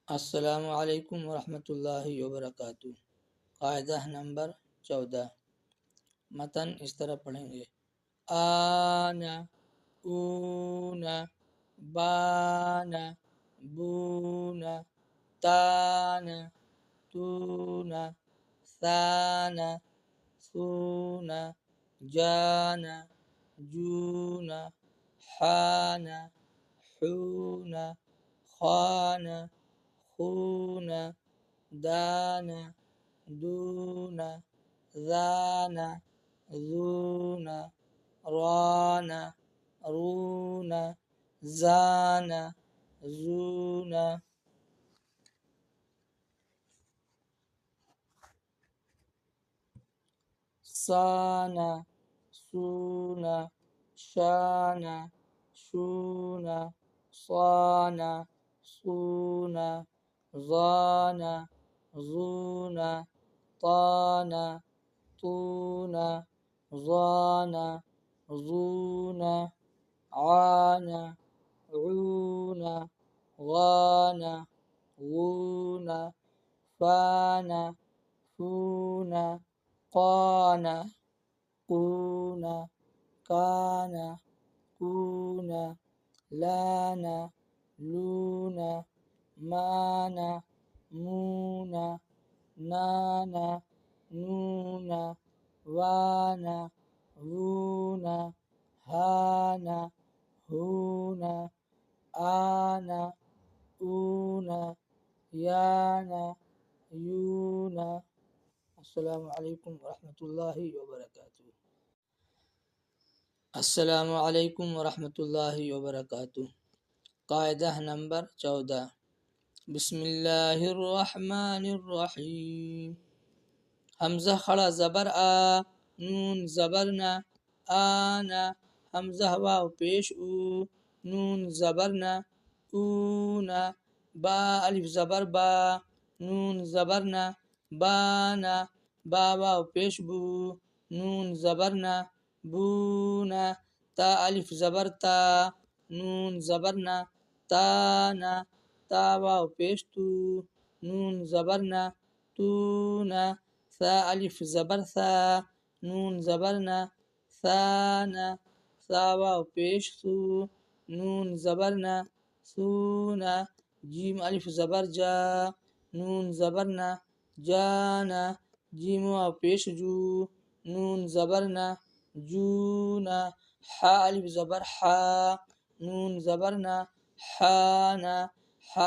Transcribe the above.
अस्सलामु अलैकुम वरहमतुल्लाहि वबरकातुहू। कायदा नंबर 14। मतन इस तरह पढ़ेंगे। आना, ऊना, बाना, बूना, ताना, तूना, साना, सूना, जाना, जूना, हाना, हूना, खाना, खूना, दाना, दूना, जाना, जूना, राना, रूना, जाना, जूना। साना, सूना, शाना, शूना, साना, सूना, ज़ाना, ज़ूना, ताना, तूना, ज़ाना, ज़ूना, आना, ऊना, गाना, गूना, फाना, फूना, काना, कूना, काना, कूना, लाना, लूना, माना, मूना, नाना, नूना, वाना, वूना, हाना, हूना, आना, ऊना, याना, यूना। अस्सलामु अलैकुम वरहमतुल्लाहि वबरकातुहू। अस्सलामु अलैकुम वरहमतुल्लाहि वबरकातुहू। कायदा नंबर 14। बिस्मिल्लाहिर्रहमानिर्रहीम। हमजा खड़ा ज़बर आ, नून ज़बर ना, आना, हमजा वाव पेश ऊ, नून ज़बर ना, ऊना, बा अलिफ ज़बर बा, नून ज़बर ना, बाना, बा वाव पेश बू, नून ज़बर ना, बूना, ता अलिफ ज़बर ता, नून ज़बर ना, ताना, ता वाव पेश तू, नून ज़बर ना, तूना, सा अलिफ ज़बर सा, नून ज़बर ना, साना, सा वाव पेश सू, नून ज़बर ना, सूना, जीम अलिफ ज़बर जा, नून ज़बर ना, जाना, जीम वाव पेश जू, नून ज़बर ना, जूना, हा अलिफ ज़बर हा, नून ज़बर ना, हाना,